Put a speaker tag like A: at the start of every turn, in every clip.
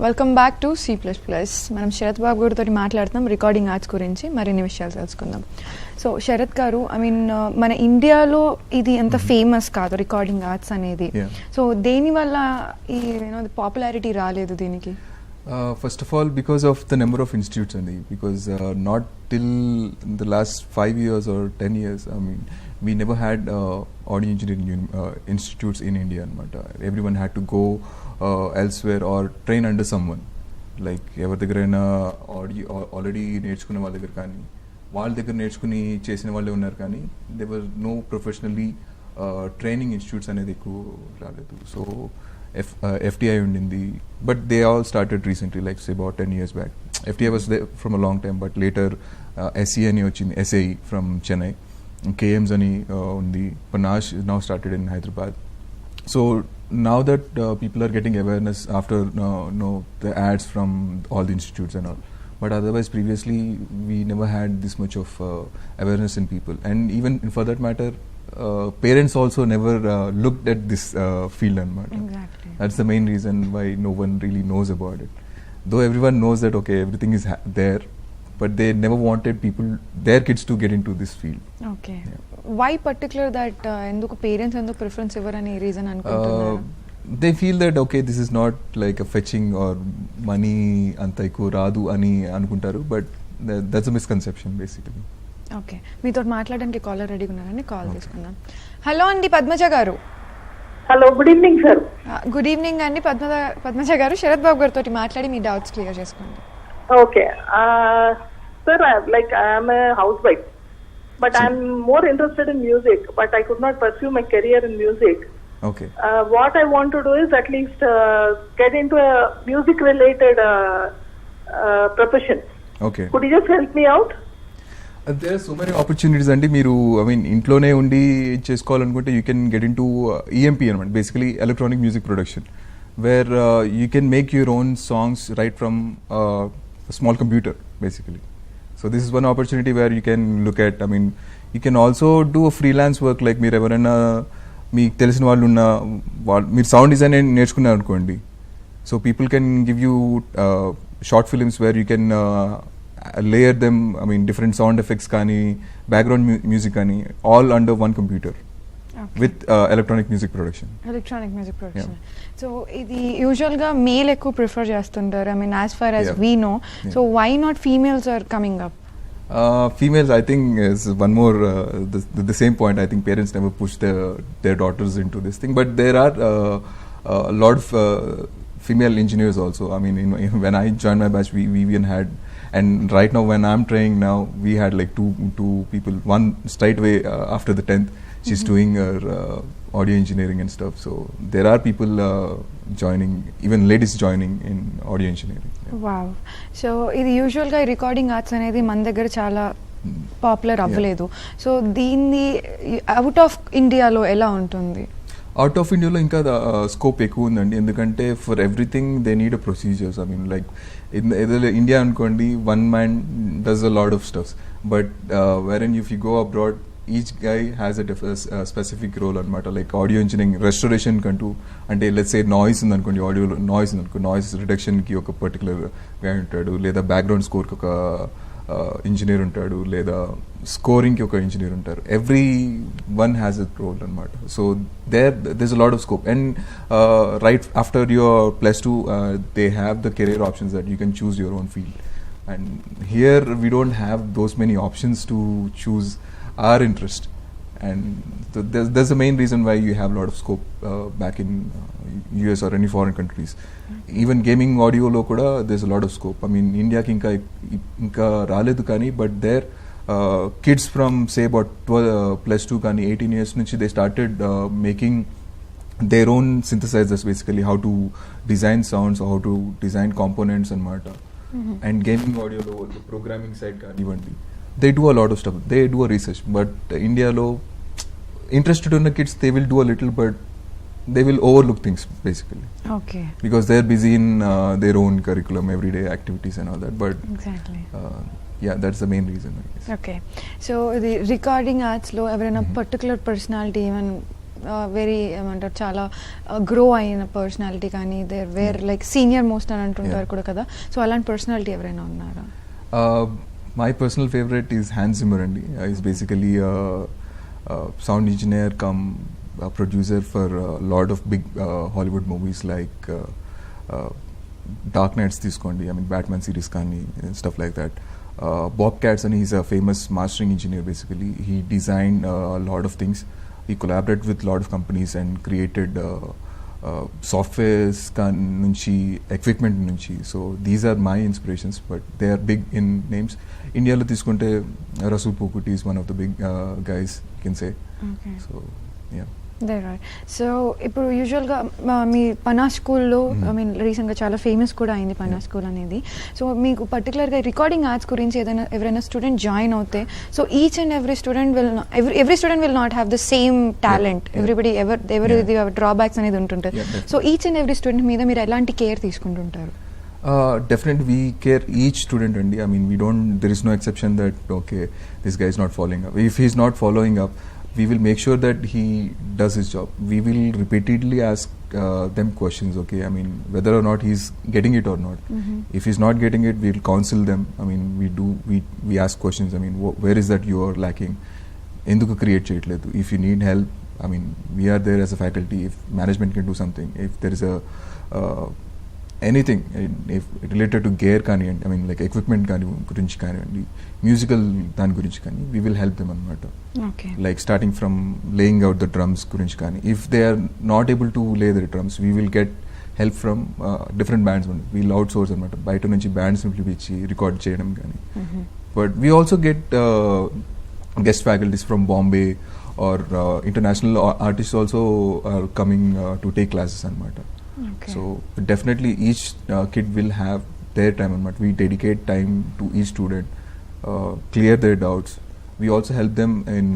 A: Welcome back to C++. మనం శరత్ బాబు గారితో మాట్లాడుతున్నాం రికార్డింగ్ ఆర్ట్స్ గురించి మరిన్ని విషయాలు తెలుసుకుందాం. సో శరత్ గారు, మన ఇండియాలో ఇది అంత ఫేమస్ కాదు రికార్డింగ్ ఆర్ట్స్ అనేది. సో దేనివల్ల ఈ పాపులారిటీ రాలేదు దీనికి?
B: First of all, because of the number of institutes only, because not till the last 5 years or 10 years, we never had audio engineering institutes in India. Everyone had to go elsewhere or train under someone. Like ఎవరి దగ్గరైనా audio already నేర్చుకున్న వాళ్ళ దగ్గర కానీ వాళ్ళ దగ్గర నేర్చుకుని చేసిన వాళ్ళే ఉన్నారు, కానీ they were no professionally training institutes అనేది ఎక్కువ రాలేదు. So FTI undindi, but they all started recently, like say about 10 years back. FTI was there from a long time, but later SE ani ochindi, SAE from Chennai, KMs ani undi, Panache is now started in Hyderabad. So now that people are getting awareness after the ads from all the institutes and all, but otherwise previously we never had this much of awareness in people, and even for that matter parents also never looked at this field.
A: Exactly.
B: That's the main reason why no one really knows about it. Though everyone knows that okay, everything is there, but they never wanted their kids to get into this field.
A: Okay. Yeah. Why particular that enduku parents enduku preference ivarani reason anukuntunnaru?
B: They feel that okay, this is not like a fetching or money anta ekku raadu ani anukuntaru, but that's a misconception basically.
A: Okay, మీతో మాట్లాడడానికి caller రెడీగా ఉన్నారని call తీసుకుందాం. Hello అండి పద్మజ గారు.
C: Hello, good evening sir.
A: Good evening అండి పద్మజ గారు. శరత్ బాబు గారితో మాట్లాడి మీ డౌట్స్ క్లియర్ చేసుకోండి.
C: Okay sir, like I'm a house wife, but I'm more interested in music, but I could not pursue my career in music.
B: Okay.
C: What I want to do is at least get into a music related profession.
B: Okay.
C: Could you just help me out?
B: There are so many opportunities అండి. మీరు ఇంట్లోనే ఉండి చేసుకోవాలనుకుంటే you can get in to EMP అనమాట, basically electronic music production, where you can make your own songs right from small computer basically. So this is one opportunity where you can look at. You can also do freelance work, like మీరు ఎవరైనా మీకు తెలిసిన వాళ్ళు మీరు sound design నేర్చుకున్నారు అనుకోండి, so people can give you short films where you can layer them, different sound effects kani, background music kani, all under one computer. Okay. With electronic music production.
A: So idi usual ga male ekku prefer chestuntaru, as far as we know. So why not females are coming up?
B: Females, I think, is one more the same point. I think parents never push their daughters into this thing, but there are a lot of female engineers also. When I joined my batch, we even had, and right now when I'm training now, we had like two people, one straight away after the 10th she's doing her audio engineering and stuff. So there are people joining, even ladies joining in audio engineering.
A: Wow. So ఇది usual గా recording arts అనేది మన దగ్గర చాలా popular అవ్వలేదు. So దీన్ని out of ఇండియాలో ఎలా ఉంటుంది?
B: అవుట్ ఆఫ్ ఇండియాలో ఇంకా స్కోప్ ఎక్కువ ఉందండి, ఎందుకంటే for everything they need a procedures. Like India అనుకోండి, one man does a lot of stuffs, but wherein if you go abroad, each guy has a specific role అనమాట. లైక్ ఆడియో ఇంజనీరింగ్ రెస్టోరేషన్ కంటూ, అంటే let's say noise ఉందనుకోండి, ఆడియోలో noise ఉందనుకో, noise రిడక్షన్కి ఒక particular గా ఉంటాడు, లేదా బ్యాక్గ్రౌండ్ స్కోర్కి ఒక ఇంజనీర్ ఉంటాడు, లేదా స్కోరింగ్కి ఒక ఇంజనీర్ ఉంటారు. Everyone has a role అనమాట. So there's a lot of scope, and right after your +2 they have the career options that you can choose your own field, and here we don't have those many options to choose our interest, and so there's the main reason why you have a lot of scope back in US or any foreign countries. Even gaming audio lo kuda there's a lot of scope. India ki inka raledu kani, but there kids from say about +2 kani 18 years nunchi they started making their own synthesizers, basically how to design sounds or how to design components anamata. And gaming audio lo programming side kanivandi, they do a lot of stuff, they do a research. But India lo interested in the kids, they will do a little, but they will overlook things basically.
A: Okay.
B: Because they're busy in their own curriculum, everyday activities and all that. But
A: exactly.
B: Yeah, that's the main reason, I guess.
A: Okay. So the recording arts lo everana particular personality even very ఏమంటారు చాలా grow అయిన personality కానీ there were like senior most అని అంటుంటారు కూడా కదా, so అలాంటి personality ఎవరైనా ఉన్నారా?
B: My personal favorite is Hans Zimmer and he's basically a sound engineer come a producer for a lot of big Hollywood movies like Dark Knights తీసుకోండి, I mean Batman series కానీ stuff like that. Bobcats, and he's a famous mastering engineer basically. He designed a lot of things. He collaborated with a lot of companies and created softwares nunchi, equipment nunchi. So these are my inspirations, but they are big in names. India lo తీసుకుంటే Rasul Pokuti is one of the big guys, you can say.
A: Okay.
B: So yeah.
A: So ఇప్పుడు యూజువల్గా మీ పనా స్కూల్లో I mean రీసెంట్గా చాలా famous కూడా అయింది పనా స్కూల్ అనేది. సో మీకు పర్టికులర్గా రికార్డింగ్ ఆర్ట్స్ గురించి ఎవరైనా స్టూడెంట్ జాయిన్ అవుతే, so each and every student will not have the same talent, everybody ఎవరి డ్రాబ్యాక్స్ అనేది ఉంటుంటుంది. So each and every student మీద మీరు ఎలాంటి కేర్ తీసుకుంటుంటారు?
B: Definitely we care each student and I mean there is no exception that okay, this guy is not following up. If he is not following up, we will make sure that he does his job. We will repeatedly ask them questions, okay, I mean whether or not he's getting it or not. If he's not getting it, we'll counsel them. I mean we ask questions. I mean where is that you are lacking, enduku create cheyaledu. If you need help, I mean we are there as a faculty. If management can do something, if there is a anything if related to gear kani, I mean like equipment kani gurinchi kani, musical dan gurinchi kani, we will help them anamata.
A: Okay.
B: Like starting from laying out the drums gurinchi kani, if they are not able to lay the drums, we will get help from different bands. We'll outsource anamata, baita nunchi bands ni pichi record cheyadam kani. But we also get guest faculties from Bombay or international artists also are coming to take classes anamata.
A: Okay.
B: So definitely each kid will have their time and we dedicate time to each student, clear their doubts. We also help them in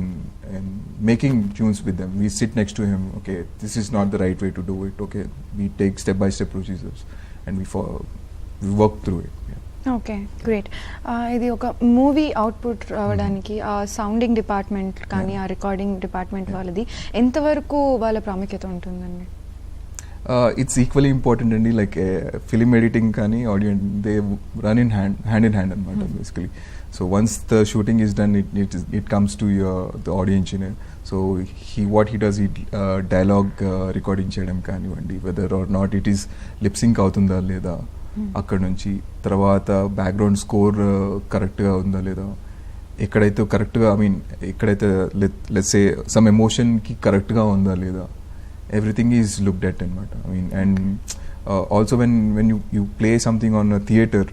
B: making tunes with them. We sit next to him, okay, this is not the right way to do it, okay, we take step by step procedures and we work through it.
A: Okay, great. ఇది ఒక movie output రావడానికి ఆ sounding department కానీ ఆ recording department వాళ్ళది ఎంతవరకు వాళ్ళ ప్రాముఖ్యత ఉంటుందండి?
B: It's equally important and like film editing kani audio, they run in hand in hand anamata basically. So once the shooting is done, it comes to the audio engineer. So what he does, dialogue recording cheyadam kanivandi, whether or not it is lip sync avutunda leda akkad nunchi, tarvata background score correct ga unda leda, ekkadaithe correct ga, I mean ekkadaithe let's say some emotion ki correct ga unda leda, everything is looked at anamata. I mean and also when you play something on a theater,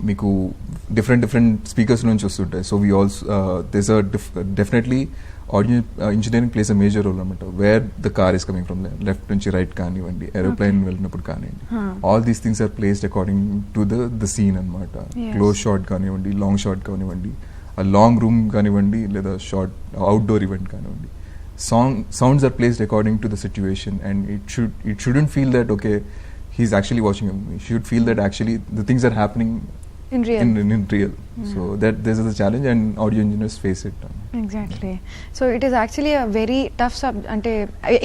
B: meeku different speakers nunchi vastuntayi. So we also there's a definitely audio engineering plays a major role anamata, where the car is coming from, left nunchi right kanivandi, aeroplane vellinappudu kanivandi, all these things are placed according to the scene anamata. Close shot kanivandi, long shot kanivandi, a long room kanivandi, leda short outdoor event kanivandi, sounds are placed according to the situation, and it shouldn't feel that okay, he's actually watching a movie. You should feel that actually the things are happening in real. So that this is the challenge and audio engineers face it.
A: Exactly. So it is actually a very tough అంటే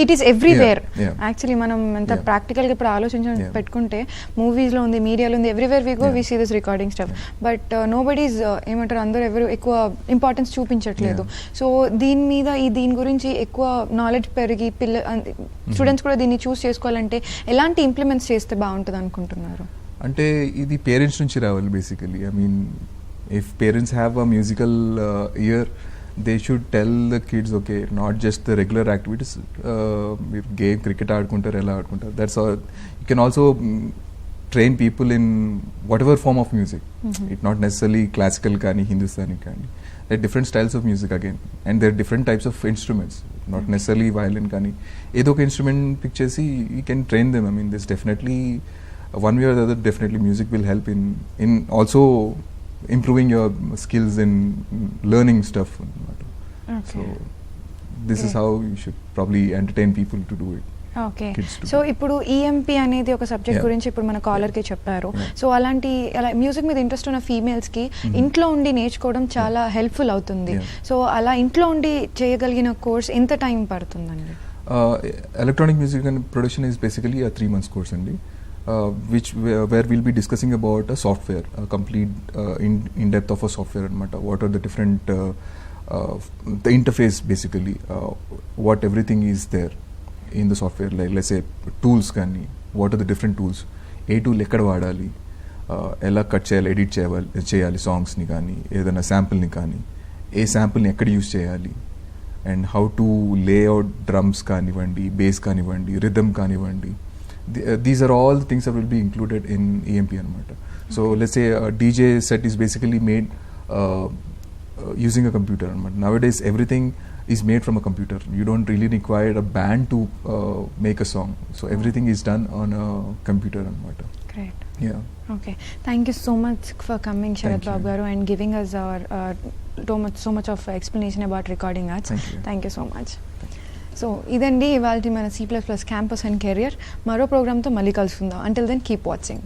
A: it is everywhere. Actually మనం ఎంత practical గా ఇప్పుడు ఆలోచించి పెట్టుకుంటే movies లో ఉంది, మీడియాలో ఉంది, everywhere we go we see this recording stuff. But nobody's ఏమంటారు, అందరూ ఎవరు ఎక్కువ ఇంపార్టెన్స్ చూపించట్లేదు. సో దీని గురించి ఎక్కువ నాలెడ్జ్ పెరిగి స్టూడెంట్స్ కూడా దీన్ని చూస్ చేసుకోవాలంటే ఎలాంటి ఇంప్లిమెంట్స్ చేస్తే బాగుంటుంది అనుకుంటున్నారు?
B: అంటే ఇది పేరెంట్స్ నుంచి రావాలి basically. I mean if parents have a musical year, they should tell the kids, okay, not just the regular activities, game cricket aadkuntaru ela aadkuntaru, that's all. You can also train people in whatever form of music. It not necessarily classical kani Hindustani kani, there are different styles of music again, and there are different types of instruments, not necessarily violin kani, edo oka instrument pick chesi you can train them. I mean there's definitely one way or the other, definitely music will help in also improving your skills in learning stuff.
A: Okay.
B: So this is how you should probably entertain people to do it.
A: Okay.
B: kids to
A: so
B: do.
A: ఇప్పుడు EMP అనేది ఒక subject
B: Yeah.
A: గురించి ఇప్పుడు మన కాలర్కి చెప్పారు.
B: Yeah.
A: So అలాంటి music మీద interest ఉన్న ఫీమేల్స్కి ఇంట్లో ఉండి నేర్చుకోవడం చాలా హెల్ప్ఫుల్ అవుతుంది.
B: Yeah.
A: సో అలా ఇంట్లో ఉండి చేయగలిగిన కోర్స్ ఎంత టైం పడుతుందండి?
B: Electronic music and production is basically a 3 months course only, where we'll be discussing about a software, a complete in depth of a software anamata. What are the different the interface basically, what everything is there in the software, like let's say tools kani, what are the different tools, A tool ఎక్కడ వాడాలి, ఎలా cut చేయాలి, edit చేయాలి సాంగ్స్ని కానీ ఏదైనా శాంపుల్ని కానీ, ఏ శాంపుల్ని ఎక్కడ use చేయాలి, and how to layout drums కానివ్వండి, బేస్ కానివ్వండి, రిథమ్ కానివ్వండి. These are all the things that will be included in EMP anamata. So let's say a DJ set is basically made using a computer anamata. Nowadays everything is made from a computer. You don't really require a band to make a song. So everything is done on a computer anamata.
A: Great.
B: Yeah.
A: Okay. Thank you so much for coming, Sharath
B: Thank you.
A: Babu garu, and giving us so much of explanation about recording arts.
B: Thank you.
A: Thank you so much. So ఇదండి ఇవాళ మన C++ campus and career. మరో ప్రోగ్రామ్తో మళ్ళీ కలుసుకుందాం. Until then keep watching.